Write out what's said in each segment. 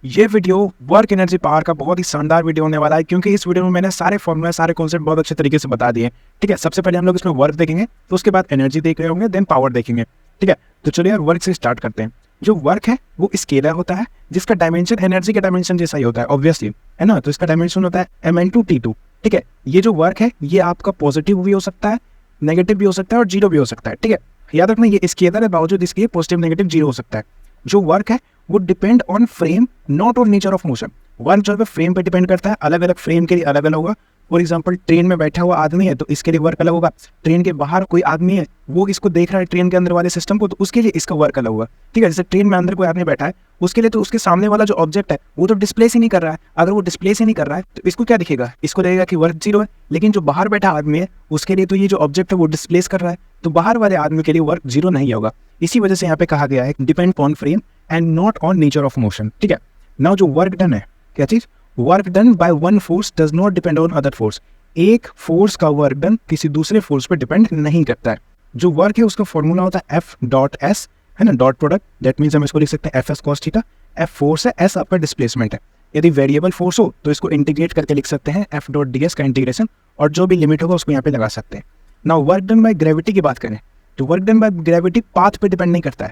ये video work energy power का बहुत ही शानदार वीडियो होने वाला है, क्योंकि इस वीडियो में मैंने सारे फॉर्मूला सारे कॉन्सेप्ट बहुत अच्छे तरीके से बता दिए। ठीक है, सबसे पहले हम लोग इसमें वर्क देखेंगे, तो उसके बाद एनर्जी देख रहे होंगे, देन पावर देखेंगे। ठीक है, तो चलिए वर्क से स्टार्ट करते हैं। जो वर्क है वो स्केलर होता है, जिसका डायमेंशन एनर्जी के डायमेंशन जैसा ही होता है, ऑब्वियसली है ना। तो इसका डायमेंशन होता है m/t2। ठीक है, ये जो वर्क है ये आपका पॉजिटिव भी हो सकता है, नेगेटिव भी हो सकता है और जीरो भी हो सकता है। ठीक है, याद रखना ये स्केलर है, बावजूद इसके पॉजिटिव नेगेटिव जीरो हो सकता है। जो वर्क है वो depend on frame, not on nature of motion. Work जो है फ्रेम पे डिपेंड करता है, अलग अलग फ्रेम के लिए अलग अलग होगा। फॉर एग्जांपल ट्रेन में बैठा हुआ आदमी है तो इसके लिए वर्क अलग होगा। ट्रेन के बाहर कोई आदमी है, वो इसको देख रहा है ट्रेन के अंदर वाले सिस्टम को, तो उसके लिए इसका वर्क अलग होगा। ठीक है, जैसे ट्रेन में अंदर कोई आदमी बैठा है, उसके लिए तो उसके सामने वाला जो ऑब्जेक्ट है वो तो डिस्प्लेस ही नहीं कर रहा है। अगर वो डिस्प्लेस ही नहीं कर रहा है तो इसको क्या दिखेगा, इसको लगेगा कि वर्क जीरो है। लेकिन जो बाहर बैठा आदमी है उसके लिए तो ये जो ऑब्जेक्ट है वो डिस्प्लेस कर रहा है, तो बाहर वाले आदमी के लिए वर्क जीरो नहीं होगा। इसी वजह से यहाँ पे कहा गया है depend on frame and not on nature of motion. ठीक है, नाउ जो वर्क डन है, क्या चीज, work done by one force does not depend on other force. एक फोर्स का वर्क डन किसी दूसरे फोर्स पे डिपेंड नहीं करता है। जो वर्क है उसका फॉर्मूला होता है F.S, है ना, डॉट प्रोडक्ट। दैट मीन्स हम इसको लिख सकते हैं Fs cos theta. F force है, S आपका डिस्प्लेसमेंट है। यदि वेरिएबल फोर्स हो तो इसको इंटीग्रेट करके लिख सकते हैं F.ds का इंटीग्रेशन, और जो भी लिमिट होगा उसको यहाँ पे लगा सकते हैं। Now work done by gravity की बात करें तो work done by gravity path पे डिपेंड नहीं करता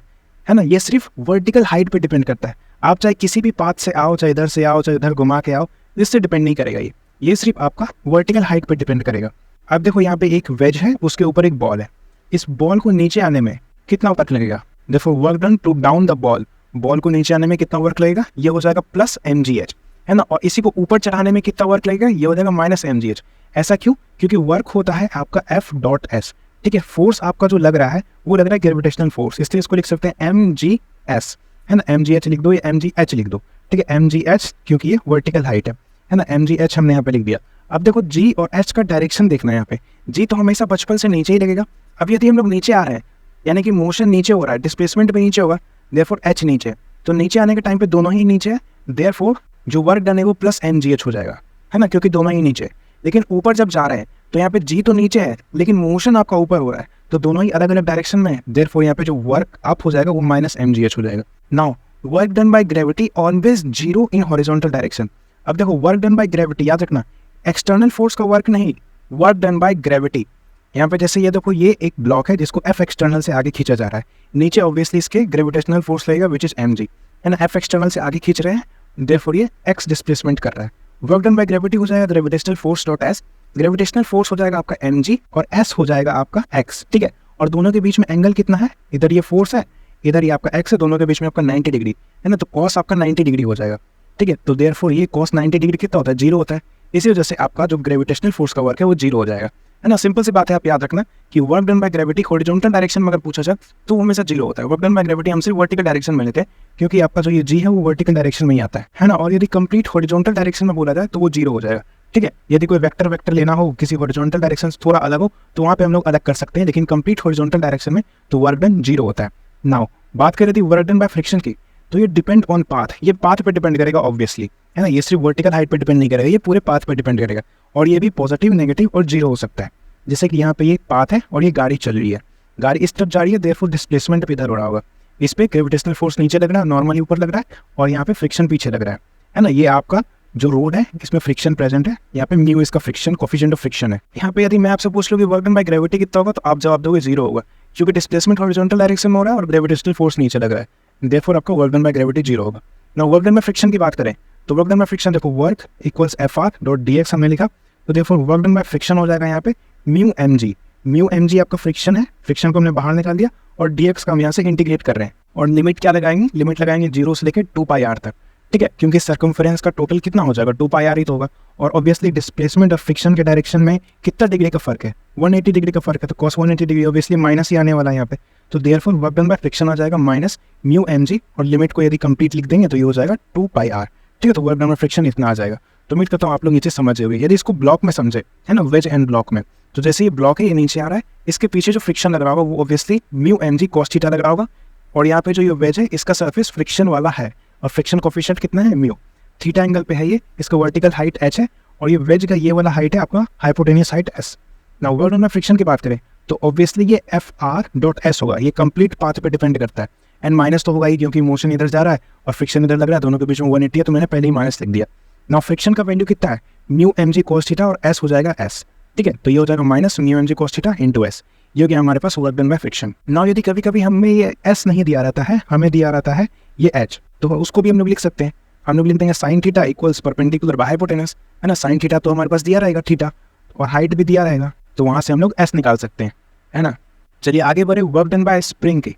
है ना, ये सिर्फ वर्टिकल हाइट पे डिपेंड करता है। आप चाहे किसी भी पाथ से आओ, चाहे इधर से आओ, चाहे इधर घुमा के आओ, इससे डिपेंड नहीं करेगा। ये सिर्फ आपका वर्टिकल हाइट पे डिपेंड करेगा। अब देखो यहाँ पे एक वेज है, उसके ऊपर एक बॉल है। इस बॉल को नीचे आने में कितना वर्क लगेगा, देखो work done to down the ball. Ball को नीचे आने में कितना वर्क लगेगा, ये हो जाएगा प्लस mgh, है ना। और इसी को ऊपर चढ़ाने में कितना वर्क लगेगा, ये हो जाएगा माइनस mgh। ऐसा क्यों, क्योंकि वर्क होता है आपका F.S। ठीक है, फोर्स आपका जो लग रहा है वो लग रहा है ग्रेविटेशनल फोर्स, इसलिए इसको लिख सकते हैं mgs, है ना। mgh लिख दो या mgh लिख दो। ठीक है, mgh क्योंकि ये वर्टिकल हाइट है ना, mgh हमने यहाँ पे लिख दिया। अब देखो g और h का डायरेक्शन देखना है। यहाँ पे g तो हमेशा बचपन से नीचे ही लगेगा। अब यदि हम लोग नीचे आ रहे हैं, यानी कि मोशन नीचे हो रहा है, डिस्प्लेसमेंट भी नीचे होगा, देयरफॉर h नीचे, तो नीचे आने के टाइम पे दोनों ही नीचे है, देयरफॉर जो वर्क डन है वो प्लस mgh हो जाएगा, है ना, क्योंकि दोनों ही नीचे। लेकिन ऊपर जब जा रहे हैं तो यहाँ पे g तो नीचे है लेकिन मोशन आपका ऊपर हो रहा है, तो दोनों ही अलग अलग डायरेक्शन में है, देयरफॉर यहाँ पे जो वर्क अप हो जाएगा वो माइनस mgh हो जाएगा। Now work done by gravity always zero in horizontal direction. अब देखो वर्क डन बाय ग्रेविटी, याद रखना एक्सटर्नल फोर्स का वर्क नहीं, वर्क डन बाय ग्रेविटी। यहाँ पे जैसे ये देखो ये एक ब्लॉक है जिसको F एक्सटर्नल से आगे खींचा जा रहा है, नीचे ऑब्वियसली इसके ग्रेविटेशनल फोर्स लगेगा विच इज mg, है ना। F एक्सटर्नल से आगे खींच रहे हैं, देयरफॉर ये x डिस्प्लेसमेंट कर रहा है। वर्क डन बाय ग्रेविटी हो जाएगा gravitational force dot s, gravitational force हो जाएगा आपका mg और s हो जाएगा आपका x। ठीक है, और दोनों के बीच में एंगल कितना है, इधर ये फोर्स है, इधर ये आपका x है, दोनों के बीच में आपका 90 डिग्री है ना, तो cos आपका 90 डिग्री हो जाएगा। ठीक है, तो देयरफॉर ये cos 90 डिग्री कितना होता है, जीरो होता है। इसी वजह से आपका जो ग्रेविटेशनल फोर्स का वर्क है वो जीरो हो जाएगा, है ना। सिंपल सी बात है, आप याद रखना कि work done by gravity horizontal direction में अगर पूछा जाए तो वो हमेशा जीरो होता है। वर्क डन बाय ग्रेविटी हम सिर्फ वर्टिकल डायरेक्शन में लेते हैं, क्योंकि आपका जो ये जी है वो वर्टिकल डायरेक्शन में ही आता है ना। और यदि कंप्लीट हॉरिजॉन्टल डायरेक्शन में बोला जाए तो वो जीरो हो जाएगा। ठीक है, यदि कोई वेक्टर लेना हो, किसी हॉरिजॉन्टल डायरेक्शन थोड़ा अलग हो, तो वहाँ पे हम लोग अलग कर सकते हैं, लेकिन कंप्लीट हॉरिजॉन्टल डायरेक्शन में तो वर्क डन जीरो होता है। नाउ बात करें थी वर्क डन बाय फ्रिक्शन की, तो ये डिपेंड ऑन पाथ, ये पाथ पे डिपेंड करेगा ऑब्वियसली, है ना। ये सिर्फ वर्टिकल हाइट पे डिपेंड नहीं करेगा, ये पूरे पाथ पे डिपेंड करेगा, और ये भी पॉजिटिव, नेगेटिव और जीरो हो सकता है। जैसे कि यहाँ पे ये पाथ है और ये गाड़ी चल रही है, गाड़ी इस तरफ जा रही है, देयरफॉर डिस्प्लेसमेंट भी इधर हो रहा होगा, इस पे ग्रेविटेशनल फोर्स नीचे लग रहा है, नॉर्मली ऊपर लग रहा है, और यहाँ पे फ्रिक्शन पीछे लग रहा है ना। ये आपका जो रोड है इसमें फ्रिक्शन प्रेजेंट है, यहाँ पे म्यू इसका फ्रिक्शन कोफिशिएंट ऑफ फ्रिक्शन है। यहाँ पे यदि मैं आपसे पूछ लूँ कि वर्क डन बाय ग्रेविटी कितना होगा, तो आप जवाब दोगे जीरो होगा, क्योंकि डिस्प्लेसमेंट हॉरिजॉन्टल डायरेक्शन में हो रहा है और ग्रेविटेशनल फोर्स नीचे लग रहा है, देयरफॉर आपका work done by gravity zero होगा। ना वर्क डन बाय फ्रिक्शन की बात करें तो वर्क डन बाय फ्रिक्शन देखो वर्क इक्वल्स Fr.dx हमने लिखा, तो therefore work done by friction हो जाएगा यहाँ पे म्यू mg आपका फ्रिक्शन है, फ्रिक्शन को हमने बाहर निकाल दिया, और dx का हम यहाँ से इंटीग्रेट कर रहे हैं, और लिमिट क्या लगाएंगे, लिमिट लगाएंगे 0 से लेकर 2πr तक। ठीक है, क्योंकि सर्कमफेरेंस का टोटल कितना हो जाएगा, 2πr ही तो होगा, और ऑब्वियसली डिस्प्लेसमेंट ऑफ फ्रिक्शन के डायरेक्शन में कितना डिग्री का फर्क है, 180 डिग्री का फर्क है, तो cos 180 डिग्री ऑब्वियसली माइनस ही आने वाला है यहाँ पे, तो therefore work done by friction आ जाएगा माइनस म्यू mg, और लिमिट को यदि कंप्लीट लिख देंगे तो ये हो जाएगा 2πr। ठीक है, तो वर्क डन बाय फ्रिक्शन इतना आ जाएगा। तो उम्मीद करता हूँ आप लोग नीचे समझे हुए। यदि इसको ब्लॉक में समझे, है ना, वेज एंड ब्लॉक में, तो जैसे ये ब्लॉक है ये नीचे आ रहा है, इसके पीछे जो फ्रिक्शन लग रहा होगा वो obviously mu mg cos theta लग रहा होगा, और यहाँ पे जो ये वेज है इसका सरफेस फ्रिक्शन वाला है, और फ्रिक्शन कोफिशिएंट कितना है, म्यू, थीटा एंगल पे है ये, इसका वर्टिकल हाइट h है, और ये वेज का ये वाला हाइट है आपका hypotenuse height s। Now work done by friction की बात करें तो ऑब्वियसली ये Fr.s होगा, ये कंप्लीट पाथ पे डिपेंड करता है, एंड माइनस तो होगा ही क्योंकि मोशन इधर जा रहा है और फ्रिक्शन इधर लग रहा है, दोनों के बीच में 180 है, तो मैंने पहले ही माइनस लिख दिया। नाउ फ्रिक्शन का वैल्यू कितना है, mu m g cos theta और एस हो जाएगा एस, ठीक है। तो ये हो जाएगा minus mu m g cos theta into s, ये हो गया हमारे पास work done by friction. Now यदि कभी कभी हमें ये एस नहीं दिया रहता है, हमें दिया रहता है ये एच, तो उसको भी हम लोग लिख सकते हैं। हम लोग लिख देंगे sine theta equals perpendicular by hypotenuse, है ना। साइन थीटा तो हमारे पास दिया रहेगा थीटा, और हाइट भी दिया रहेगा, तो वहाँ से हम लोग एस निकाल सकते हैं, है ना। चलिए आगे बढ़े वर्क डन बाय स्प्रिंग की।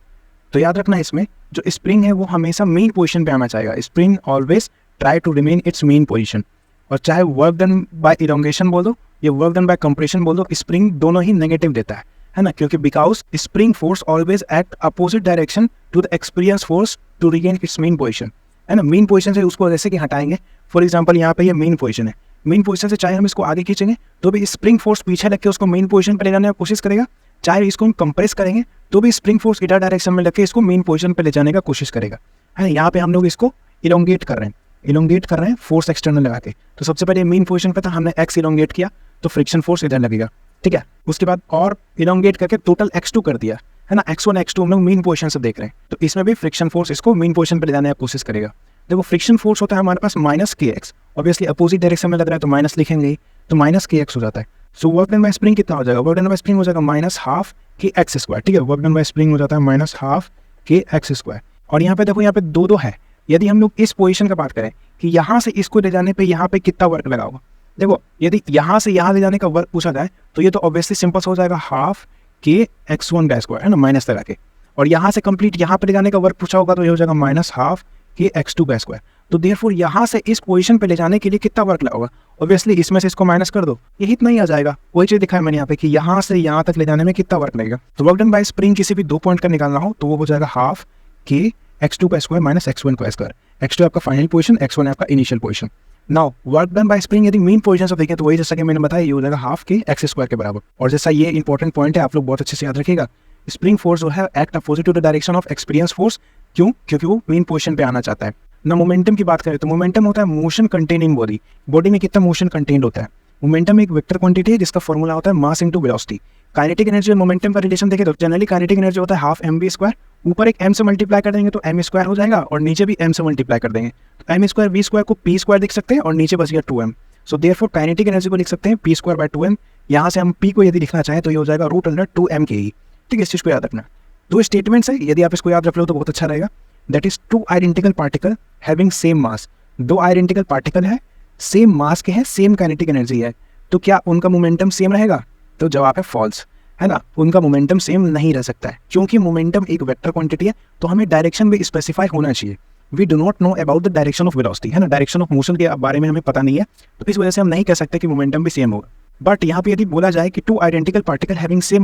तो याद रखना इसमें जो स्प्रिंग है वो हमेशा मेन पोजीशन पे आना चाहिए। Spring always try to remain its mean position. और चाहे वर्क डन बाय इलोंगेशन बोल दो या वर्क डन बाय कंप्रेशन बोल दो, स्प्रिंग दोनों ही नेगेटिव देता है ना, क्योंकि because spring force always act opposite direction to the experience force to regain its mean position, है ना। मेन पोजीशन से उसको जैसे कि हटाएंगे, फॉर एग्जाम्पल यहाँ पे ये मेन पोजीशन है, मेन पोजीशन से चाहे हम इसको आगे खींचेंगे तो भी स्प्रिंग फोर्स पीछे लग के उसको मेन पोजीशन पे ले जाने की कोशिश करेगा, चाहे इसको हम कंप्रेस करेंगे तो भी स्प्रिंग फोर्स इधर डायरेक्शन में लग के इसको मेन पोजीशन पे ले जाने का कोशिश करेगा, है ना। यहाँ पे हम लोग इसको इलोंगेट कर रहे हैं फोर्स एक्सटर्नल लगा के। तो सबसे पहले मेन पोजीशन पे था, हमने एक्स इलोंगेट किया तो फ्रिक्शन फोर्स इधर लगेगा, ठीक है। उसके बाद और इलोंगेट करके टोटल x2 कर दिया, है ना। x1 x2 हम लोग मेन पोजीशन से देख रहे हैं, तो इसमें भी फ्रिक्शन फोर्स इसको मेन पोजीशन पे ले जाने की कोशिश करेगा। देखो फ्रिक्शन फोर्स होता है हमारे पास माइनस के एक्स, ऑब्वियसली अपोजिट डायरेक्शन में लग रहा है तो माइनस लिखेंगे ही, तो माइनस के एक्स हो जाता है। So work done bye spring कितना हो जाएगा, वर्क डन बाय स्प्रिंग हो जाएगा माइनस हाफ के एक्स स्क्वायर, ठीक है। वर्क डन बाय स्प्रिंग हो जाता है माइनस हाफ के एक्स स्क्वायर। और यहाँ पे देखो यहाँ पे दो है, यदि हम लोग इस पोजीशन का बात करें कि यहाँ से इसको ले जाने पे यहाँ पे कितना वर्क लगा होगा, देखो यदि यहाँ से यहाँ ले जाने का वर्क पूछा जाए तो ये तो ऑब्वियसली सिंपल हो जाएगा हाफ के x1 का स्क्वायर, है ना, माइनस लगा के। और यहाँ से कंप्लीट यहाँ पे ले जाने का वर्क पूछा होगा तो ये हो जाएगा माइनस हाफ के x2 का स्क्वायर। तो देयरफॉर यहाँ से इस पोजीशन पे ले जाने के लिए कितना वर्क लगा होगा, ऑब्वियसली इसमें से इसको माइनस कर दो, यही इतना ही आ जाएगा। वही चीज दिखाया मैंने यहाँ पे कि यहाँ से यहाँ तक ले जाने में कितना वर्क लगेगा। तो वर्क डन बाय स्प्रिंग किसी भी 2 पॉइंट का निकालना हो तो वो हो जाएगा हाफ के x2 का स्क्वायर माइनस x1 का स्क्वायर। x2 आपका फाइनल पोजीशन, x1 आपका initial position. Now work done bye spring यदि मेन पोजीशन से देखें तो वही जैसा कि मैंने बताया ये हो जाएगा हाफ के एक्स स्क्वायर के बराबर। और जैसा ये इंपॉर्टेंट पॉइंट है, आप लोग बहुत अच्छे से याद रखिएगा, स्प्रिंग फोर्स जो है act opposite to the direction of experience force. क्यों, क्योंकि वो मेन पोजीशन पे आना चाहता है ना। मोमेंटम की बात करें तो मोमेंटम होता है मोशन कंटेनिंग बॉडी, बॉडी में कितना मोशन कंटेन्ड होता है। मोमेंटम एक वेक्टर क्वांटिटी है जिसका फॉर्मूला होता है mass into velocity. Kinetic energy और मोमेंटम का रिलेशन देखें तो जनरली काइनेटिक एनर्जी होता है हाफ mv स्क्वायर, ऊपर एक m से मल्टीप्लाई कर देंगे तो m स्क्वायर हो जाएगा और नीचे भी m से मल्टीप्लाई कर देंगे तो m स्क्वायर v स्क्वायर को p स्क्वायर लिख सकते हैं और नीचे बच गया 2m। So therefore kinetic energy को लिख सकते हैं p स्क्वायर बाय 2m। यहाँ से हम p को यदि लिखना चाहें तो ये हो जाएगा √2m के ही, ठीक है। इस चीज़ को याद रखना। 2 स्टेटमेंट्स है, यदि आप इसको याद रख लो तो बहुत अच्छा रहेगा। That is 2 identical particle having same mass. 2 identical particle है, सेम मास के हैं, सेम काइनेटिक एनर्जी है, तो क्या उनका मोमेंटम सेम रहेगा, तो जवाब है फॉल्स, है ना। उनका मोमेंटम सेम नहीं रह सकता है क्योंकि मोमेंटम एक वेक्टर क्वांटिटी है, तो हमें डायरेक्शन भी स्पेसिफाई होना चाहिए। We do not know about the direction of velocity, है ना, डायरेक्शन ऑफ मोशन के बारे में हमें पता नहीं है, तो इस वजह से हम नहीं कह सकते कि मोमेंटम भी सेम होगा। बट यहाँ पे यदि बोला जाए कि 2 identical particle having same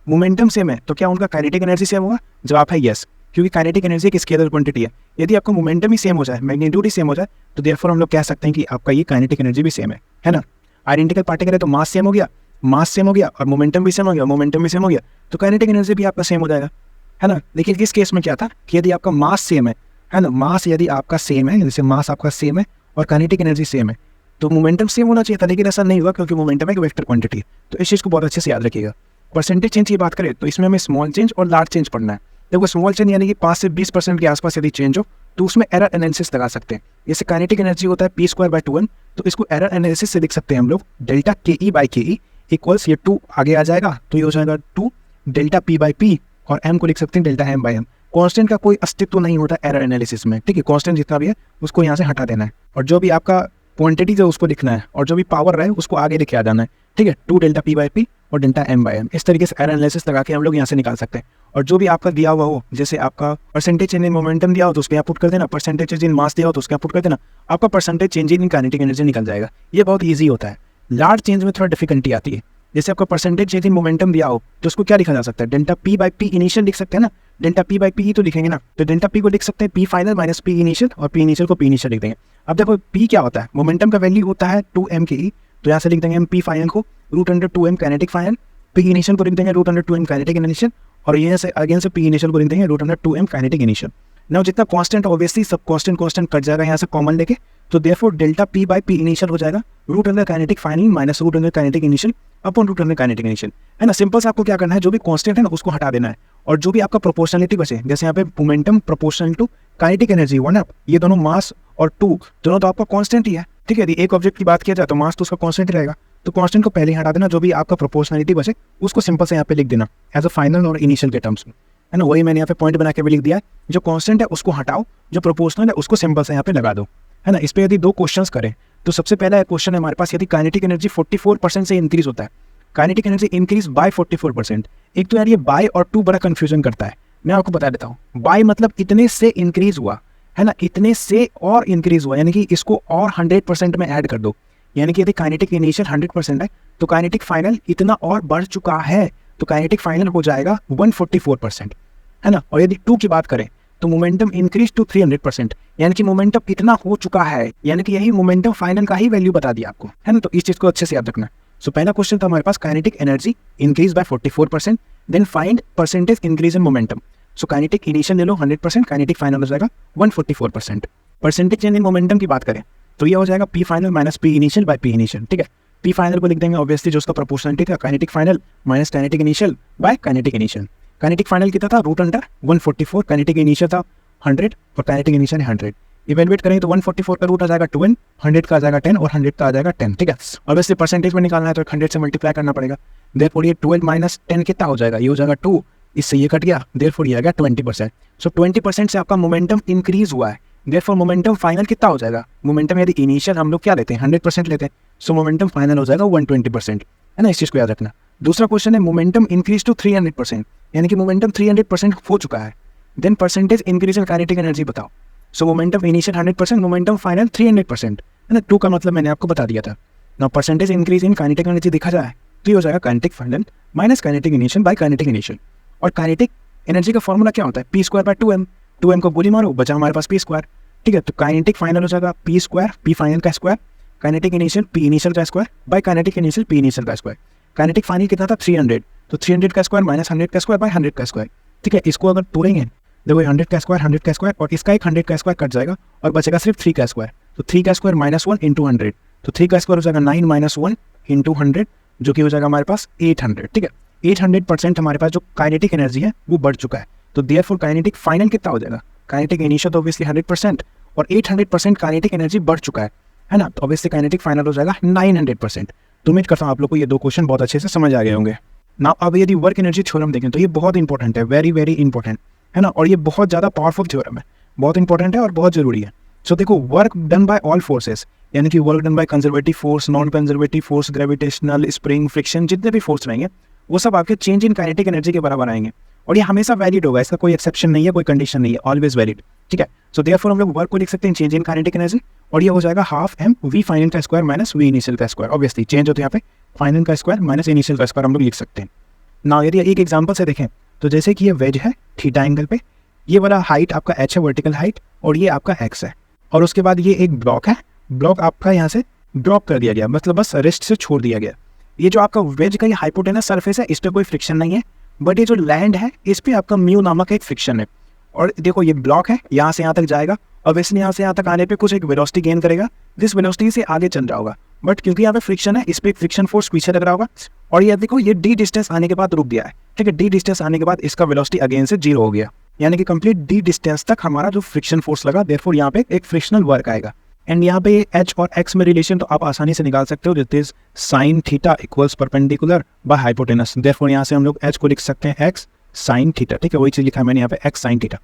momentum same है, तो क्या उनका काइनेटिक एनर्जी सेम होगा, जवाब है यस, क्योंकि काइनेटिक एनर्जी एक स्केलर क्वांटिटी है। यदि आपका मोमेंटम ही सेम हो जाए, मैग्नीट्यूड ही सेम हो जाए, तो देयरफॉर हम लोग कह सकते हैं कि आपका ये काइनेटिक एनर्जी भी सेम है ना। आइडेंटिकल पार्टिकल है तो मास सेम हो गया, मास सेम हो गया और मोमेंटम भी सेम हो गया, मोमेंटम भी सेम हो गया, तो काइनेटिक एनर्जी भी आपका सेम हो जाएगा, है ना। लेकिन इस केस में क्या था कि यदि आपका मास सेम है ना, मास यदि आपका सेम है, जैसे मास आपका सेम है और काइनेटिक एनर्जी सेम है, तो मोमेंटम सेम होना चाहिए था, लेकिन ऐसा नहीं हुआ क्योंकि मोमेंटम एक वेक्टर क्वांटिटी है। तो इस चीज़ को बहुत अच्छे से याद रखिएगा। परसेंटेज चेंज की बात करें तो इसमें हमें स्मॉल चेंज और लार्ज चेंज पढ़ना है। देखो स्मॉल चेंज यानी कि 5 से 20% के आसपास यदि चेंज हो तो उसमें एरर एनालिसिस लगा सकते हैं। जैसे काइनेटिक एनर्जी होता है p स्क्वायर बाय 2m, तो इसको एरर एनालिसिस से लिख सकते हैं हम लोग delta ke by ke equals, ये 2 आगे आ जाएगा तो ये हो जाएगा 2 डेल्टा p बाई p और m को लिख सकते हैं delta m by m। Constant का कोई अस्तित्व नहीं होता एरर एनालिसिस में, ठीक है। कांस्टेंट जितना भी है उसको यहाँ से हटा देना है और जो भी आपका क्वांटिटी है उसको लिखना है और जो भी पावर रहे उसको आगे लेके आ जाना है, ठीक है। 2 डेल्टा p बाई p और डेल्टा m बाई m, इस तरीके से एरर एनालिसिस लगा के हम लोग यहाँ से निकाल सकते हैं। और जो भी आपका दिया हुआ हो, जैसे आपका परसेंटेज चेंज इन मोमेंटम दिया हो तो उसके यहाँ पुट कर देना, परसेंटेज चेंज इन मास दिया हो तो उसके यहाँ पुट कर देना, आपका percentage change in kinetic energy निकल जाएगा। ये बहुत ईजी होता है। लार्ज चेंज में थोड़ा डिफिकल्टी आती है। जैसे आपका परसेंटेज चेंज इन मोमेंटम दिया हो तो उसको क्या लिखा जा सकता है, delta p by p initial लिख सकते हैं ना, डेल्टा p बाई p ही तो लिखेंगे ना, तो डेल्टा p को लिख सकते हैं p final minus p initial और p इनिशियल को p इनिशियल लिख देंगे। अब देखो p क्या होता है, मोमेंटम का वैल्यू होता है 2m के ई, तो यहाँ से लिख देंगे हम p फाइनल को √2m kinetic final, p initial को लिख देंगे √2m काइनेटिक इनिशियल और यहाँ से अगेन से p इनिशियल को लिख देंगे √2m काइनेटिक इनिशियल। नाउ जितना कांस्टेंट ऑब्वियसली सब कांस्टेंट कट जाएगा यहाँ से कॉमन लेके, तो therefore delta p by p initial हो जाएगा √2 kinetic final minus √2 kinetic initial upon √2 kinetic initial, है ना। सिंपल से आपको क्या करना है, जो भी कांस्टेंट है ना उसको हटा देना है और जो भी आपका प्रोपोर्शनलिटी बचे, जैसे यहाँ पे momentum proportional to kinetic energy 1 up, ये दोनों मास और 2 दोनों तो आपका कांस्टेंट ही है, ठीक है। यदि एक ऑब्जेक्ट की बात किया जाए तो मास तो उसका कांस्टेंट रहेगा, तो कांस्टेंट को पहले हटा देना, जो भी आपका प्रोपोर्शनलिटी बचे उसको सिंपल से यहाँ पे लिख देना एज अ फाइनल और इनिशियल के टर्म्स में, है ना। वही मैंने यहाँ पे पॉइंट बना के भी लिख दिया है, जो कांस्टेंट है उसको हटाओ, जो प्रोपोर्शनल है उसको सिंपल से यहाँ पे लगा दो, है ना। इस पे यदि 2 क्वेश्चंस करें तो सबसे पहला क्वेश्चन है हमारे पास, यदि काइनेटिक एनर्जी 44% से इंक्रीज होता है, काइनेटिक एनर्जी इंक्रीज बाय 44%। एक तो यार ये बाय और 2 बड़ा कंफ्यूजन करता है, मैं आपको बता देता हूँ। बाय मतलब इतने से इंक्रीज हुआ, है ना, इतने से और इंक्रीज हुआ, यानी कि इसको और 100% में ऐड कर दो, यानी कि यदि काइनेटिक इनिशियल 100% है तो काइनेटिक फाइनल इतना और बढ़ चुका है, तो काइनेटिक फाइनल हो जाएगा 144%, है ना। और यदि 2 की बात करें तो मोमेंटम इंक्रीज टू 300%, यानी कि मोमेंटम इतना हो चुका है, यानी कि यही मोमेंटम फाइनल का ही वैल्यू बता दिया आपको, है ना। तो इस चीज को अच्छे से याद रखना। सो पहला क्वेश्चन था हमारे पास, kinetic energy increase by 44%, then find percentage increase in momentum. So kinetic initial ले लो 100%, काइनेटिक फाइनल हो जाएगा 144%। परसेंटेज चेंज इन मोमेंटम की बात करें तो ये हो जाएगा P final minus P initial by P initial, ठीक है। पी फाइनल को लिख देंगे ऑब्वियसली जो उसका प्रोपोर्शनलिटी था, kinetic final minus kinetic initial by kinetic initial. Kinetic final कितना था, रूट अंडर 144, काइनेटिक इनिशियल था 100 और काइनेटिक इनिशियल 100। इवेलुएट करें तो 144 का रूट आ जाएगा 2n, 100 का आ जाएगा 10 और 100 का आ जाएगा 10, ठीक है। ऑब्वियसली परसेंटेज में निकालना है तो 100 से मल्टीप्लाई करना पड़ेगा, देयरफॉर ये 12 माइनस 10 कितना हो जाएगा, ये हो जाएगा 2, इससे ये कट गया, देयरफॉर ये आ गया 20%। सो 20% से आपका मोमेंटम इंक्रीज हुआ है, देयरफॉर मोमेंटम फाइनल कितना हो जाएगा, मोमेंटम यदि इनिशियल हम लोग क्या लेते हैं 100% लेते हैं, सो मोमेंटम फाइनल हो जाएगा 120%, है ना। इस चीज को याद रखना। दूसरा क्वेश्चन है मोमेंटम इंक्रीज टू 300%, यानी कि मोमेंटम 300% हो चुका है, then percentage increase in kinetic energy बताओ। So momentum initial 100%, momentum final 300%, है ना। 2 का मतलब मैंने आपको बता दिया था ना। Percentage increase in kinetic energy देखा जाए तो ये हो जाएगा kinetic final minus kinetic initial by kinetic initial. और काइनेटिक एनर्जी का फॉर्मूला क्या होता है, P square by 2m, 2m को गोली मारो बचा हमारे पास पी स्क्वायर, ठीक है। तो काइनेटिक फाइनल हो जाएगा पी स्क्वायर, पी फाइनल का square, kinetic initial p initial का square by kinetic initial p initial का स्क्वायर। काइनेटिक फाइनल कितना था 300, तो 300 का स्क्वायर माइनस 100 का स्क्वायर बाय 100 का स्क्वायर, ठीक है। इसको अगर तोड़ेंगे देखो 100 का स्क्वायर और इसका एक 100 का स्क्वायर कट जाएगा और बचेगा सिर्फ 3 का स्क्वायर, तो 3 का स्क्वायर माइनस 1 इंटू 100, तो 3 का स्क्वायर हो जाएगा 9 माइनस 1 इंटू 100, जो कि हो जाएगा हमारे पास 800, ठीक है। 800% हमारे पास जो काइनेटिक एनर्जी है वो बढ़ चुका है, तो देयरफॉर काइनेटिक फाइनल कितना हो जाएगा, काइनेटिक इनिशियल तो ऑब्वियसली 100% और 800% काइनेटिक एनर्जी बढ़ चुका है ना। तो ऑब्वियसली काइनेटिक फाइनल हो जाएगा 900%। तो उम्मीद करता हूँ आप लोग को ये 2 क्वेश्चन बहुत अच्छे से समझ आ गए होंगे ना। अब यदि वर्क एनर्जी थ्योरम देखें तो ये बहुत इंपॉर्टेंट है, वेरी वेरी इंपॉर्टेंट, है ना। और ये बहुत ज़्यादा पावरफुल थ्योरम है, बहुत इंपॉर्टेंट है और बहुत जरूरी है। सो देखो, work done bye all forces, यानी कि work done by conservative force, non conservative force, gravitational, spring, friction, जितने भी फोर्स रहेंगे वो सब आपके चेंज इन काइनेटिक एनर्जी के बराबर आएंगे, और ये हमेशा वैलिड होगा, इसका कोई एक्सेप्शन नहीं है, कोई कंडीशन नहीं है, ऑलवेज वैलिड, ठीक है। सो देयरफॉर हम लोग वर्क को लिख सकते हैं चेंज इन काइनेटिक एनर्जी, और ये हो जाएगा हाफ एम वी फाइनल का स्क्वायर माइनस वी इनिशियल का स्क्वायर। ऑब्वियसली चेंज होते हैं यहाँ पे, फाइनल का स्क्वायर माइनस इनिशियल का स्क्वायर हम लोग लिख सकते हैं ना। यदि एक एग्जाम्पल से देखें तो जैसे कि ये वेज है थीटा एंगल पे, ये वाला हाइट आपका h है, वर्टिकल हाइट, और ये आपका x है, और उसके बाद ये एक ब्लॉक है, ब्लॉक आपका यहाँ से ड्रॉप कर दिया गया, मतलब बस रेस्ट से छोड़ दिया गया। ये जो आपका वेज का ये हाइपोटेनस सरफेस है, इस पर कोई फ्रिक्शन नहीं है, बट ये जो लैंड है इस पर आपका म्यू नामक एक फ्रिक्शन है। और देखो ये ब्लॉक है, यहाँ से यहाँ तक जाएगा, और वैसे यहाँ से यहाँ तक आने पे कुछ एक वेलोसिटी गेन करेगा, जिस वेलोसिटी से आगे चल रहा होगा, बट क्योंकि यहाँ पे फ्रिक्शन है, इस पर एक फ्रिक्शन फोर्स पीछे लग रहा होगा, और ये देखो ये डी डिस्टेंस आने के बाद रुक गया है, ठीक है। डी डिस्टेंस आने के बाद इसका वेलोसिटी अगेन से 0 हो गया, यानी कि कंप्लीट डी डिस्टेंस तक हमारा जो फ्रिक्शन फोर्स लगा, देयरफॉर यहाँ पे एक फ्रिक्शनल वर्क आएगा। एंड यहाँ पे h और x में रिलेशन तो आप आसानी से निकाल सकते हो, that is sine theta equals perpendicular by hypotenuse, therefore यहाँ से हम लोग h को लिख सकते हैं x साइन थीटा, ठीक है। वही चीज लिखा है मैंने यहाँ पे x साइन थीटा।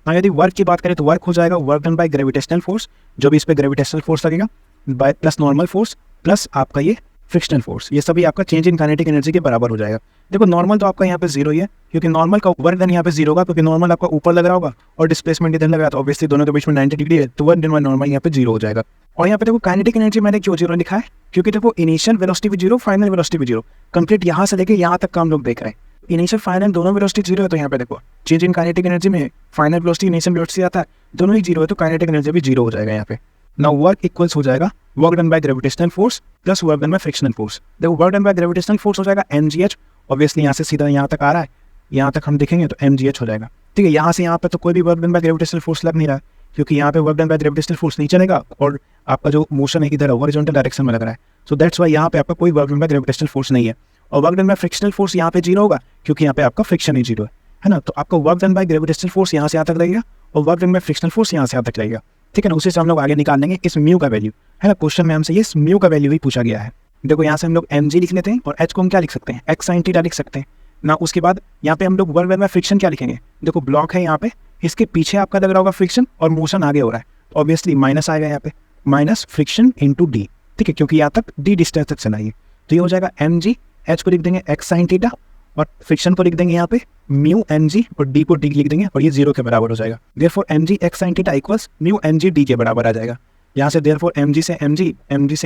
हाँ, यदि वर्क की बात करें तो वर्क हो जाएगा work done by gravitational force, जो भी इस पे ग्रेविटेशनल फोर्स लगेगा, by plus normal force plus आपका ये फ्रिक्शनल फोर्स, ये सभी आपका चेंज इन काइनेटिक एनर्जी के बराबर हो जाएगा। देखो नॉर्मल तो आपका यहाँ पे 0 ही है, क्योंकि नॉर्मल का वर्क डन यहाँ पे 0 होगा, क्योंकि नॉर्मल आपका ऊपर लग रहा होगा और डिस्प्लेसमेंट इधर लग रहा है, तो ऑब्वियसली दोनों के बीच में 90 डिग्री है, तो वर्क डन बाय नॉर्मल यहाँ पे 0 हो जाएगा। और यहाँ पे देखो काइनेटिक एनर्जी मैंने क्यों 0 लिखा है, क्योंकि देखो इनिशियल वेलोसिटी भी 0, फाइनल वेलोसिटी भी 0, कंप्लीट यहाँ से लेके यहाँ तक का हम लोग देख रहे हैं, इनिशियल फाइनल दोनों वेलोसिटी 0 है, तो यहाँ पे देखो चेंज इन काइनेटिक एनर्जी में फाइनल वेलोसिटी इनिशियल वेलोसिटी आता है, दोनों ही 0 है, तो काइनेटिक एनर्जी भी 0 हो जाएगा यहाँ पे। नाउ वर्क इक्वल्स हो जाएगा work done by gravitational force plus work done by frictional force. देखो work done by gravitational force हो जाएगा mgh, ऑब्वियसली यहाँ से सीधा यहाँ तक आ रहा है, यहाँ तक हम देखेंगे तो mgh हो जाएगा, ठीक है। यहाँ से यहाँ पे तो कोई भी work done by gravitational force लग नहीं रहा है, क्योंकि यहाँ पे work done by gravitational force नहीं चलेगा, और आपका जो मोशन है इधर हॉरिजॉन्टल डायरेक्शन में लग रहा है, सो दैट्स वाई यहाँ पे आपका कोई work done by gravitational force नहीं है। और work done by frictional force यहाँ पे 0 होगा, क्योंकि यहाँ पे आपका फ्रिक्शन ही 0 है है ना। तो आपका work done by gravitational force यहाँ से यहाँ तक लगेगा और work done by frictional force यहाँ से यहाँ तक लगेगा, ठीक है ना। उसी से हम लोग आगे निकाल लेंगे इस म्यू का वैल्यू, है ना। क्वेश्चन में हमसे ये इस म्यू का वैल्यू भी पूछा गया है। देखो यहाँ से हम लोग mg लिख लेते हैं और h को हम क्या लिख सकते हैं, x sin थीटा लिख सकते हैं ना। उसके बाद यहाँ पे हम लोग वर्क डन बाय फ्रिक्शन क्या लिखेंगे, देखो ब्लॉक है यहाँ पे, इसके पीछे आपका लग रहा होगा फ्रिक्शन और मोशन आगे हो रहा है, तो ऑब्वियसली माइनस आएगा यहाँ पे, माइनस फ्रिक्शन इंटू डी, ठीक है, क्योंकि यहाँ तक डी डिस्टेंस तक चलाइए। तो ये हो जाएगा mg, h को लिख देंगे x sin थीटा और फ्रिक्शन को लिख देंगे यहाँ पे म्यू mg और d को d लिख देंगे और ये 0 के बराबर हो जाएगा। Therefore mg x sin theta equals mu mg d के बराबर आ जाएगा। यहाँ से देयरफॉर mg से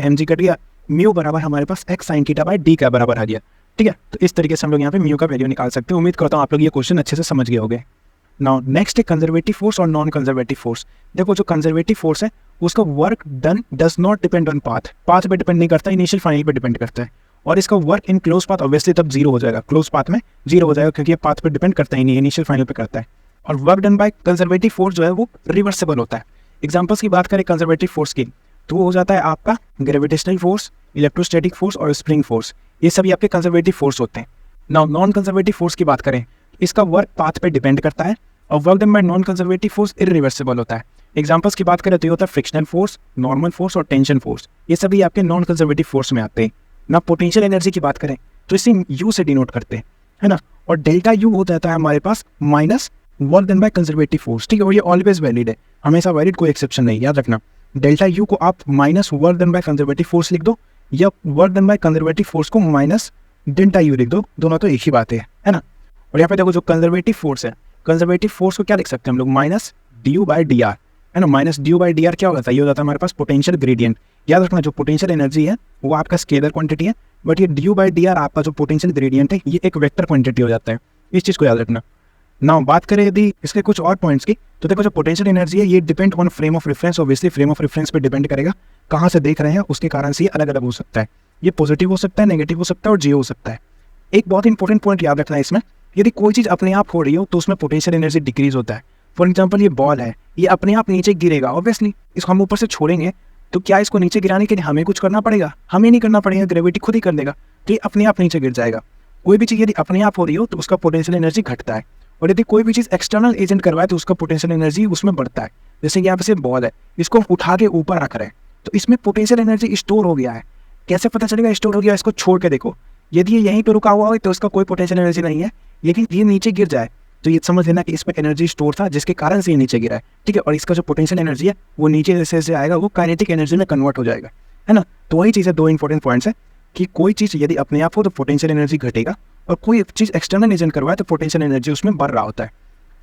mg कट गया, म्यू बराबर हमारे पास x sin theta by d का बराबर आ गया, ठीक है। तो इस तरीके से हम लोग यहाँ पे म्यू का वैल्यू निकाल सकते हैं। उम्मीद करता हूँ आप लोग ये क्वेश्चन अच्छे से समझ गए होंगे। नाउ नेक्स्ट है कंजर्वेटिव फोर्स और नॉन कंजर्वेटिव फोर्स। देखो जो कंजर्वेटिव फोर्स है उसका work done does not depend on path, path पे डिपेंड नहीं करता, इनिशियल फाइनल पे डिपेंड करता है। और इसका work in close path obviously तब 0 हो जाएगा, क्लोज पाथ में 0 हो जाएगा क्योंकि ये पाथ पे डिपेंड करता ही नहीं, इनिशियल फाइनल पे करता है। और work done by conservative force जो है वो रिवर्सेबल होता है। एग्जाम्पल्स की बात करें कंजर्वेटिव फोर्स की तो वो हो जाता है आपका ग्रेविटेशनल फोर्स, इलेक्ट्रोस्टैटिक फोर्स और स्प्रिंग फोर्स, ये सभी आपके कंजर्वेटिव फोर्स होते हैं। नाउ नॉन कंजर्वेटिव फोर्स की बात करें, इसका वर्क पाथ पे डिपेंड करता है और work done by non conservative force irreversible होता है। एग्जांपल्स की बात करें तो ये होता है फ्रिक्शनल फोर्स, नॉर्मल फोर्स और टेंशन फोर्स, ये सभी आपके नॉन कंजर्वेटिव फोर्स में आते हैं ना। पोटेंशियल एनर्जी की बात करें तो इसे यू से डिनोट करते हैं, है ना। और डेल्टा यू हो जाता है हमारे पास minus work done by conservative force, ठीक है। और ये ऑलवेज वैलिड है, हमेशा वैलिड, कोई एक्सेप्शन नहीं, याद रखना। डेल्टा यू को आप minus work done by conservative force लिख दो या work done by conservative force को माइनस डेल्टा यू लिख दो, दोनों तो एक ही बात है ना। और यहाँ पे देखो जो कंजर्वेटिव फोर्स है, कंजर्वेटिव फोर्स को क्या लिख सकते हैं हम लोग, minus D you by D R, है ना। Minus D you by D R क्या हो जाता है, ये हो जाता है हमारे पास पोटेंशियल ग्रेडियंट। याद रखना जो पोटेंशियल एनर्जी है वो आपका स्केलर क्वांटिटी है, बट ये D you by D R आपका जो पोटेंशियल ग्रेडियंट है ये एक वेक्टर क्वांटिटी हो जाता है, इस चीज़ को याद रखना। नाउ बात करें यदि इसके कुछ और पॉइंट्स की तो देखो जो पोटेंशियल एनर्जी है ये depend on frame of reference, obviously frame of reference पे डिपेंड करेगा, कहाँ से देख रहे हैं उसके कारण से ये अलग अलग हो सकता है। ये पॉजिटिव हो सकता है, नेगेटिव हो सकता है और जीरो हो सकता है। एक बहुत इंपॉर्टेंट पॉइंट याद रखना है इसमें, यदि कोई चीज़ अपने आप हो रही हो तो उसमें पोटेंशियल एनर्जी डिक्रीज होता है। फॉर एग्जाम्पल ये बॉल है, ये अपने आप नीचे गिरेगा, ऑब्वियसली इसको हम ऊपर से छोड़ेंगे तो क्या इसको नीचे गिराने के लिए हमें कुछ करना पड़ेगा, हमें नहीं करना पड़ेगा, ग्रेविटी खुद ही कर देगा, तो ये अपने आप नीचे गिर जाएगा। कोई भी चीज़ यदि अपने आप हो रही हो तो उसका पोटेंशियल एनर्जी घटता है, और यदि कोई भी चीज़ एक्सटर्नल एजेंट करवाए तो उसका पोटेंशियल एनर्जी उसमें बढ़ता है। जैसे यहाँ पे से बॉल है, इसको उठा के ऊपर रख रहे हैं तो इसमें पोटेंशियल एनर्जी स्टोर हो गया है। कैसे पता चलेगा स्टोर हो गया, इसको छोड़ के देखो, यदि ये यहीं पे रुका हुआ हो तो उसका कोई पोटेंशियल एनर्जी नहीं है, लेकिन ये नीचे गिर जाए तो ये समझ लेना कि इसमें एनर्जी स्टोर था जिसके कारण से ये नीचे गिरा है, ठीक है। और इसका जो पोटेंशियल एनर्जी है वो नीचे जैसे जैसे आएगा वो काइनेटिक एनर्जी में कन्वर्ट हो जाएगा, है ना। तो वही चीज़ है, दो इंपॉर्टेंट पॉइंट्स है कि कोई चीज़ यदि अपने आप हो तो पोटेंशियल एनर्जी घटेगा और कोई चीज़ एक्सटर्नल एजेंट करवाए तो पोटेंशियल एनर्जी उसमें बढ़ रहा होता है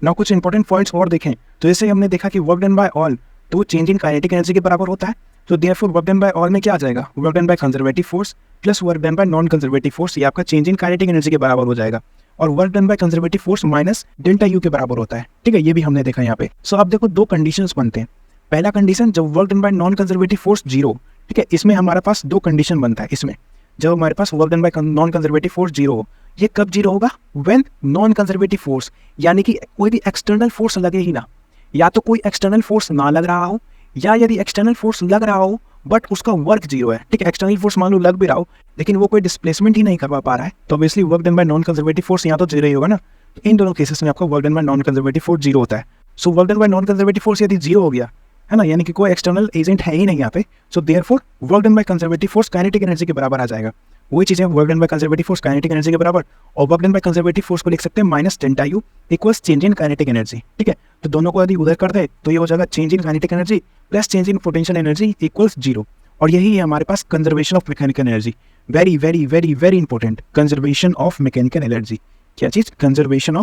ना। कुछ इंपॉर्टेंट पॉइंट्स और देखें तो जैसे हमने देखा कि वर्क डन बाय ऑल तो चेंज इन काइनेटिक एनर्जी के बराबर होता है, तो therefore work done bye all में क्या आ जाएगा, work done by conservative force plus work done by non conservative force, ये आपका चेंज इन काइनेटिक एनर्जी के बराबर हो जाएगा। और work done by conservative force minus delta u के बराबर होता है, ठीक है। ये भी हमने देखा यहाँ पे। सो आप देखो दो कंडीशंस बनते हैं। पहला कंडीशन जब work done by non conservative force 0, ठीक है, इसमें हमारे पास दो कंडीशन बनता है। इसमें जब हमारे पास work done by non conservative force 0 हो, ये कब 0 होगा, व्हेन नॉन कंजर्वेटिव फोर्स यानी कि कोई भी एक्सटर्नल फोर्स लगे ही ना, या तो कोई एक्सटर्नल फोर्स ना लग रहा हो, या यदि एक्सटर्नल फोर्स लग रहा हो बट उसका वर्क 0 है, ठीक है। एक्सटर्नल फोर्स मान लो लग भी रहा हो लेकिन वो कोई डिस्प्लेसमेंट ही नहीं करवा पा रहा है, तो obviously work done by non conservative force यहाँ तो 0 ही होगा ना। तो इन दोनों केसेस में आपका work done by non conservative force 0 होता है। So work done by non conservative force यदि 0 हो गया, है ना, यानी कि कोई एक्सटर्नल एजेंट है ही नहीं यहाँ पे, सो therefore work done by conservative force kinetic energy के बराबर आ जाएगा। वही चीज़ है, work done by conservative force kinetic energy के बराबर, और work done by conservative force को लिख सकते हैं minus delta U equals change in kinetic energy, ठीक है। तो दोनों को यदि उधर कर दे तो ये हो जाएगा change in kinetic energy plus change in potential energy equals 0। और यही है हमारे पास conservation of mechanical energy. Very very very very important, conservation of mechanical energy. क्या चीज़, कंजर्वेशन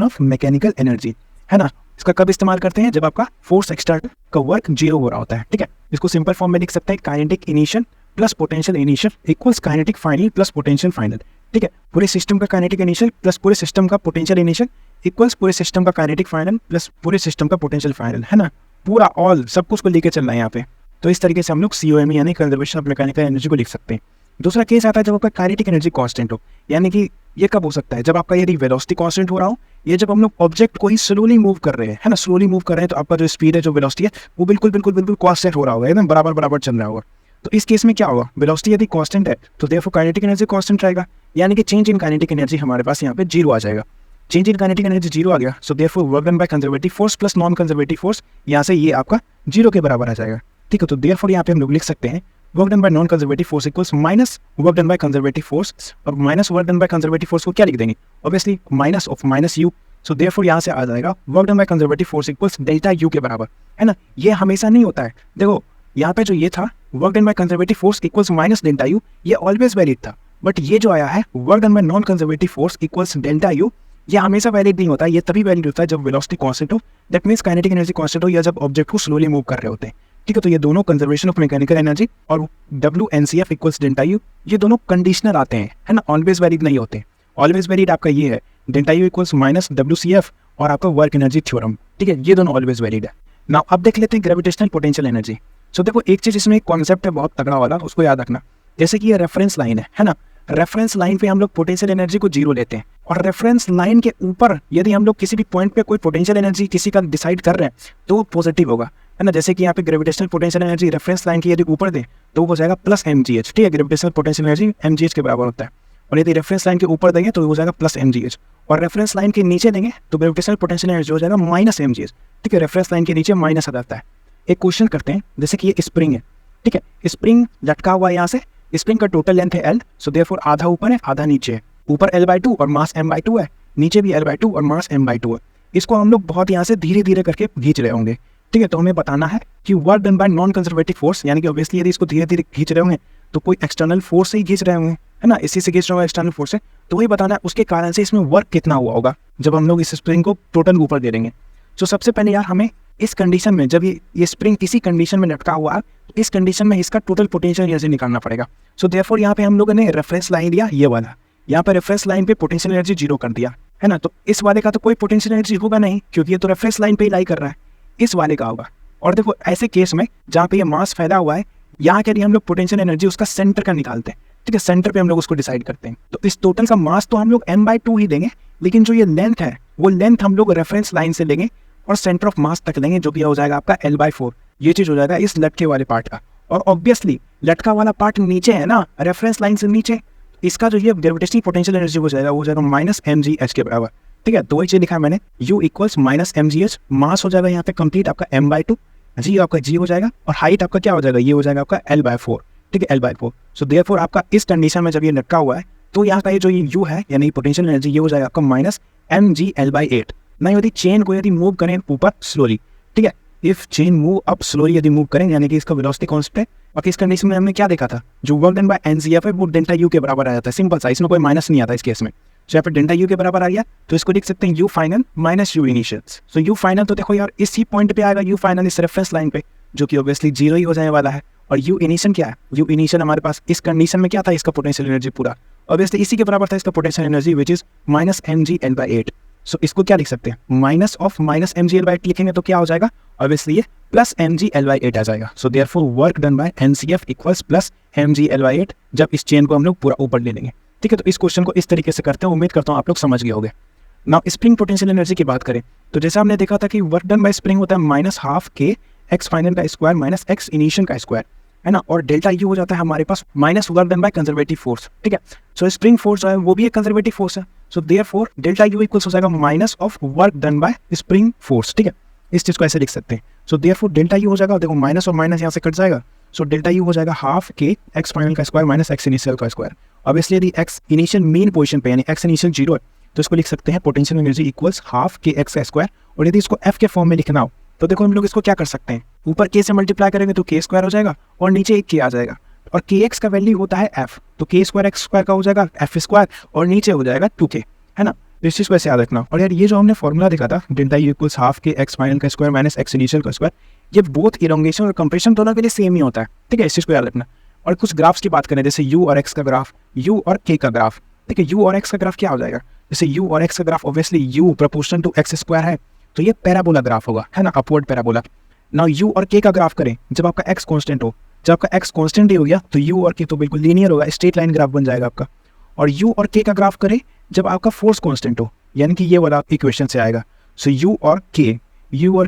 ऑफ मैकेनिकल एनर्जी, है ना। इसका कब इस्तेमाल करते हैं, जब आपका फोर्स एक्सटर्नल का वर्क 0 हो रहा होता है, ठीक है। इसको सिंपल फॉर्म में लिख सकते हैं kinetic initial plus potential initial equals kinetic final plus potential final, ठीक है। पूरे सिस्टम का काइनेटिक इनिशियल प्लस पूरे सिस्टम का पोटेंशियल इनिशियल इक्वल्स पूरे सिस्टम का काइनेटिक फाइनल प्लस पूरे सिस्टम का पोटेंशियल फाइनल, है ना। पूरा ऑल सब कुछ को लेके चलना है यहाँ पे। तो इस तरीके से हम लोग COME यानी कंजर्वेशन ऑफ मैकेनिकल एनर्जी को लिख सकते हैं। दूसरा केस आता है जब आपका काइनेटिक एनर्जी कांस्टेंट हो, यानी कि ये कब हो सकता है, जब आपका यदि वेलोसिटी कांस्टेंट हो रहा हो, ये जब हम लोग ऑब्जेक्ट को ही स्लोली मूव कर रहे हैं, है ना, स्लोली मूव कर रहे हैं, तो आपका जो स्पीड है, जो वेलोसिटी है, वो बिल्कुल बिल्कुल बिल्कुल कांस्टेंट हो रहा होगा, एकदम बराबर बराबर चल रहा होगा। तो इस केस में क्या होगा, वेलोसिटी यदि कांस्टेंट है तो देयरफॉर काइनेटिक एनर्जी कांस्टेंट रहेगा, यानी कि चेंज इन काइनेटिक एनर्जी हमारे पास यहाँ पे 0 आ जाएगा। Change in kinetic energy zero आ गया, so therefore work done by conservative force plus non conservative force, यहाँ से ये आपका जीरो के बराबर आ जाएगा। ठीक है, तो देयरफॉर यहाँ पे हम लोग लिख सकते हैं work done by non conservative force equals minus work done by conservative force, और minus work done by conservative force को क्या लिख देंगे, obviously minus of minus u, so therefore यहाँ से आ जाएगा work done by conservative force equals delta u के बराबर, है ना। ये हमेशा नहीं होता है, देखो यहाँ पे जो ये था work done by conservative force equals minus delta U, ये ऑलवेज वैलिड था, बट ये जो आया है work done by non conservative force equals delta you, ये हमेशा वैलिड नहीं होता है, ये तभी वैलिड होता है जब वेलोसिटी कांस्टेंट हो, that means kinetic energy constant हो, या जब ऑब्जेक्ट को स्लोली मूव कर रहे होते हैं। ठीक है, तो ये दोनों कंजर्वेशन ऑफ मैकेनिकल एनर्जी और WNCF इक्वल्स डेल्टा यू, ये दोनों कंडीशनल आते हैं, है ना, ऑलवेज वैलिड नहीं होते। ऑलवेज वैलिड आपका ये है delta U equals minus WCF और आपका वर्क एनर्जी थ्योरम। ठीक है, ये दोनों ऑलवेज वैलिड है। नाउ अब देख लेते हैं ग्रेविटेशनल पोटेंशियल एनर्जी। सो देखो एक चीज इसमें एक कॉन्सेप्ट है बहुत तगड़ा वाला, उसको याद रखना। जैसे कि ये रेफरेंस लाइन है ना, रेफरेंस लाइन पे हम लोग पोटेंशियल एनर्जी को जीरो लेते हैं, और रेफरेंस लाइन के ऊपर यदि हम लोग किसी भी पॉइंट पे कोई पोटेंशियल एनर्जी किसी का डिसाइड कर रहे हैं तो वो पॉजिटिव होगा, है ना। जैसे कि यहाँ पे gravitational potential energy reference line की यदि ऊपर दे तो वो हो जाएगा प्लस mgh। ठीक है, ग्रेविटेशनल पोटेंशियल एनर्जी mgh के बराबर होता है, और यदि रेफरेंस लाइन के ऊपर देंगे तो हो जाएगा प्लस mgh, और रेफरेंस लाइन के नीचे देंगे तो ग्रेविटेशनल पोटेंशियल एनर्जी हो जाएगा माइनस mgh। ठीक है, रेफरेंस लाइन के नीचे माइनस आ जाता है। एक क्वेश्चन करते हैं, जैसे कि ये स्प्रिंग है, ठीक है, स्प्रिंग लटका हुआ है यहाँ से, स्प्रिंग का टोटल लेंथ है L, सो देयरफॉर आधा ऊपर है आधा नीचे है, ऊपर L/2 और मास m/2 है, नीचे भी L/2 और मास m/2 है। इसको हम लोग बहुत यहाँ से धीरे धीरे करके खींच रहे होंगे। ठीक है, तो हमें बताना है कि work done by non conservative force, यानी कि ऑब्वियसली यदि इसको धीरे धीरे खींच रहे होंगे तो कोई एक्सटर्नल फोर्स से ही खींच रहे होंगे, है ना, इसी से खींच रहे होंगे एक्सटर्नल फोर्स से, तो वही बताना है उसके कारण से इसमें वर्क कितना हुआ होगा जब हम लोग इस स्प्रिंग को टोटल ऊपर दे देंगे। तो सबसे पहले यार हमें इस कंडीशन में, जब ये स्प्रिंग इसी कंडीशन में लटका हुआ है, इस कंडीशन में इसका टोटल पोटेंशियल एनर्जी निकालना पड़ेगा। सो देयरफॉर यहाँ पे हम लोगों ने रेफरेंस लाइन लिया ये वाला, यहाँ पे रेफरेंस लाइन पे पोटेंशियल एनर्जी जीरो कर दिया, है ना, तो इस वाले का तो कोई पोटेंशियल एनर्जी होगा नहीं क्योंकि ये तो रेफरेंस लाइन पे ही लाई कर रहा है, इस वाले का होगा। और देखो ऐसे केस में जहाँ पे ये मास फैला हुआ है, यहाँ के लिए हम लोग पोटेंशियल एनर्जी उसका सेंटर का निकालते हैं। ठीक है, सेंटर पे हम लोग उसको डिसाइड करते हैं, तो इस टोटल का मास तो हम लोग m/2 ही देंगे, लेकिन जो ये लेंथ है वो लेंथ हम लोग रेफरेंस लाइन से लेंगे और सेंटर ऑफ मास तक लेंगे, जो कि हो जाएगा आपका L/4। ये चीज हो जाएगा इस लटके वाले पार्ट का, और ऑब्वियसली लटका वाला पार्ट नीचे है ना, रेफरेंस लाइन से नीचे, इसका जो ये ग्रेविटेशनल पोटेंशियल एनर्जी हो जाएगा माइनस mgh के बराबर। ठीक है, तो वही चीज लिखा है मैंने, u इक्वल्स माइनस mgh, मास हो जाएगा यहाँ पे कंप्लीट आपका m/2, जी आपका g हो जाएगा, और हाइट आपका क्या हो जाएगा, ये हो जाएगा आपका L/4। ठीक है, L/4। सो देयरफॉर आपका इस कंडीशन में जब ये लटका हुआ है तो यहाँ का ये जो ये u है यानी पोटेंशियल एनर्जी, ये हो जाएगा आपका माइनस mgL/8। ना यदि चेन को यदि मूव करें ऊपर स्लोली, ठीक है, if chain move up slowly यदि मूव करें, यानी कि इसका वेलोसिटी कांस्टेंट है, और इस कंडीशन में हमने क्या देखा था, जो वर्क डन बाय NCF है वो डेल्टा यू के बराबर आ जाता है, सिंपल सा, इसमें कोई माइनस नहीं आता इस केस में। तो यहाँ पे डेल्टा यू के बराबर आ गया, तो इसको लिख सकते हैं you final minus you initial. So you final तो देखो यार इसी पॉइंट पे आएगा, यू फाइनल इस रेफरेंस लाइन पे, जो कि ऑब्वियसली जीरो ही हो जाने वाला है, और यू इनिशियल क्या है, यू इनिशियल हमारे पास इस कंडीशन में क्या था, इसका पोटेंशियल एनर्जी पूरा ऑब्वियसली इसी के बराबर था, इसका potential energy which is minus mgL/8। सो इसको क्या लिख सकते हैं, माइनस ऑफ माइनस mgL/8 लिखेंगे तो क्या हो जाएगा, ऑब्वियसली ये प्लस mgL/8 आ जाएगा। सो therefore work done bye NCF equals plus mgL/8, जब इस चेन को हम लोग पूरा ऊपर ले लेंगे। ठीक है, तो इस क्वेश्चन को इस तरीके से करते हैं, उम्मीद करता हूँ आप लोग समझ गए होंगे। नाउ स्प्रिंग पोटेंशियल एनर्जी की बात करें तो जैसा हमने देखा था कि वर्क डन बाय स्प्रिंग होता है minus half k x final का स्क्वायर माइनस x इनिशियल का स्क्वायर, है ना, और डेल्टा यू हो जाता है हमारे पास minus work done by conservative force. ठीक है, सो स्प्रिंग फोर्स जो है वो भी एक कंजर्वेटिव फोर्स है, so therefore delta U equals हो जाएगा minus of work done bye spring force. ठीक है, इस चीज को ऐसे लिख सकते हैं। सो देयरफॉर डेल्टा यू हो जाएगा, देखो माइनस और माइनस यहाँ से कट जाएगा, सो डेल्टा यू हो जाएगा हाफ k x फाइनल का स्क्वायर माइनस x इनिशियल का स्क्वायर। ऑब्वियसली यदि x इनिशियल मेन पोजीशन पे यानी x इनिशियल जीरो है तो इसको लिख सकते हैं potential energy equals half k x का स्क्वायर, और यदि इसको f के फॉर्म में लिखना हो तो देखो हम लोग इसको क्या कर सकते हैं, ऊपर k से मल्टीप्लाई करेंगे तो k स्क्वायर हो जाएगा और नीचे एक k आ जाएगा, और kx का वैल्यू होता है f, तो k स्क्वायर x स्क्वायर का हो जाएगा f स्क्वायर और नीचे हो जाएगा 2k, है ना। इस चीज को ऐसे याद रखना। और यार ये जो हमने फॉर्मूला देखा था delta U equals half k x final का स्क्वायर माइनस x इनिशियल का स्क्वायर, ये बोथ इलोंगेशन और कंप्रेशन दोनों के लिए सेम ही होता है। ठीक है, इस चीज को याद रखना। और कुछ ग्राफ्स की बात करें जैसे u और x का ग्राफ, u और k का ग्राफ। ठीक है, u और x का ग्राफ क्या हो जाएगा, जैसे u और x का graph obviously u proportional to x square है तो ये पैराबोला ग्राफ होगा, है ना, अपवर्ड पैराबोला। नाउ u और k का ग्राफ करें जब आपका x कांस्टेंट हो, जब आपका x कांस्टेंट ही हो गया तो u और k तो बिल्कुल लीनियर होगा, स्ट्रेट लाइन ग्राफ बन जाएगा आपका। और u और k का ग्राफ करें जब आपका फोर्स कांस्टेंट हो, यानी कि ये वाला इक्वेशन से आएगा। सो u और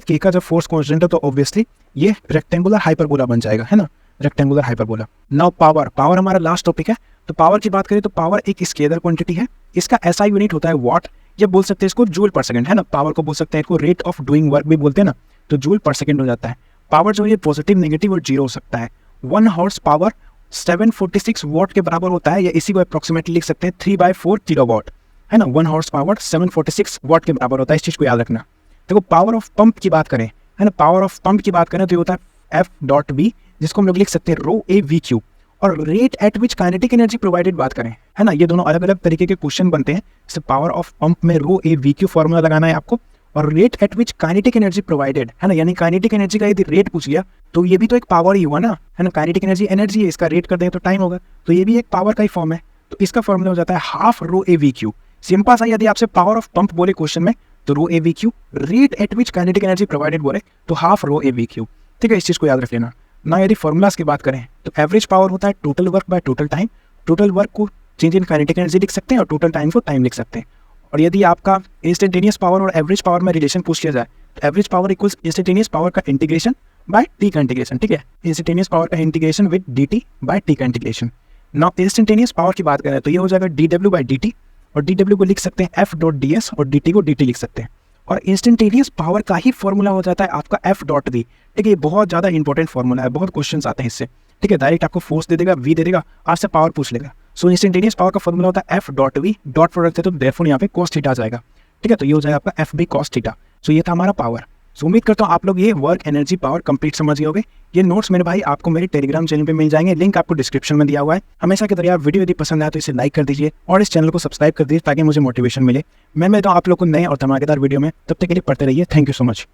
k का जब फोर्स कांस्टेंट हो तो ऑब्वियसली ये रेक्टेंगुलर हाइपरबोला बन जाएगा, है ना, रेक्टेंगुलर हाइपरबोला। नाउ पावर हमारा लास्ट टॉपिक है, तो पावर की बात करें तो पावर एक स्केलर क्वांटिटी है, इसका SI यूनिट होता है वाट, या बोल सकते हैं इसको जूल पर सेकंड, है ना। पावर को बोल सकते हैं, इसको रेट ऑफ डूइंग वर्क भी बोलते हैं ना, तो जूल पर सेकंड हो जाता है। पावर जो है पॉजिटिव, नेगेटिव और जीरो हो सकता है। 1 हॉर्स पावर 746 वॉट के बराबर होता है, या इसी को अप्रोक्सीमेटली लिख सकते हैं 3/4 किलोवाट, है ना। 1 हॉर्स पावर 746 वॉट के बराबर होता है, इस चीज़ को याद रखना। देखो पावर ऑफ पंप की बात करें, है ना, पावर ऑफ पंप की बात करें तो ये होता है F.V, जिसको हम लोग लिख सकते हैं रो ए वी क्यू। और rate at which kinetic energy provided बात करें, है ना, ये दोनों अलग अलग तरीके के क्वेश्चन बनते हैं। जैसे पावर ऑफ पंप में रो ए वी क्यू फॉर्मूला लगाना है आपको, और rate at which kinetic energy provided, है ना, यानी काइनेटिक एनर्जी का यदि रेट पूछ गया तो ये भी तो एक पावर ही हुआ ना, है ना। काइनेटिक एनर्जी एनर्जी है, इसका रेट कर दें तो टाइम होगा, तो ये भी एक पावर का ही फॉर्म है। तो इसका फॉर्मूला हो जाता है half rho a v cube. Simple सा, यदि आपसे पावर ऑफ पंप बोले क्वेश्चन में तो rho a v cube, rate at which kinetic energy provided बोले तो half rho a v cube, ठीक है। इस चीज़ को याद रख लेना ना। यदि फॉर्मूलाज की बात करें तो एवरेज पावर होता है total work by total time. Total work को चेंज इन काइनेटिक एनर्जी लिख सकते हैं और टोटल टाइम को टाइम लिख सकते हैं। और यदि आपका इंस्टेंटेनियस पावर और एवरेज पावर में रिलेशन पूछ लिया जाए तो average power equals instantaneous power का इंटीग्रेशन बाय टी का इंटीग्रेशन, ठीक है। इंस्टेंटेनियस पावर का integration with d t by t का इंटीग्रेशन। नाउ इंस्टेंटेनियस पावर की बात करें तो ये हो जाएगा डी डब्ल्यू बाई डी टी, और डी डब्ल्यू को लिख सकते हैं एफ डॉट डी एस, और डी टी को डी टी लिख सकते हैं। और इंस्टेंटेनियस पावर का ही फॉर्मूला हो जाता है आपका एफ डॉट वी, ठीक है। ये बहुत ज़्यादा इंपॉर्टेंट फॉर्मूला है, बहुत क्वेश्चन आते हैं इससे, ठीक है। डायरेक्ट आपको फोर्स दे देगा, वी दे देगा, आपसे पावर पूछ लेगा। सो इंस्टेंटेनियस पावर का फॉर्मूला होता है f dot v, dot product है तो देयरफॉर यहाँ पे कॉस थीटा आ जाएगा, ठीक है। तो ये हो जाएगा आपका एफ बी कॉस थीटा। सो ये था हमारा पावर। सो उम्मीद करता हूँ आप लोग ये वर्क, एनर्जी, पावर कंप्लीट समझ गए होंगे। ये नोट्स मेरे भाई आपको मेरे टेलीग्राम चैनल पे मिल जाएंगे, लिंक आपको डिस्क्रिप्शन में दिया हुआ है। हमेशा की तरह वीडियो यदि पसंद आए तो इसे लाइक कर दीजिए और इस चैनल को सब्सक्राइब कर दीजिए ताकि मुझे मोटिवेशन मिले। मैं मिलता हूँ आप लोग को नए और धमाकेदार वीडियो में, तब तक के लिए पढ़ते रहिए। Thank you so much.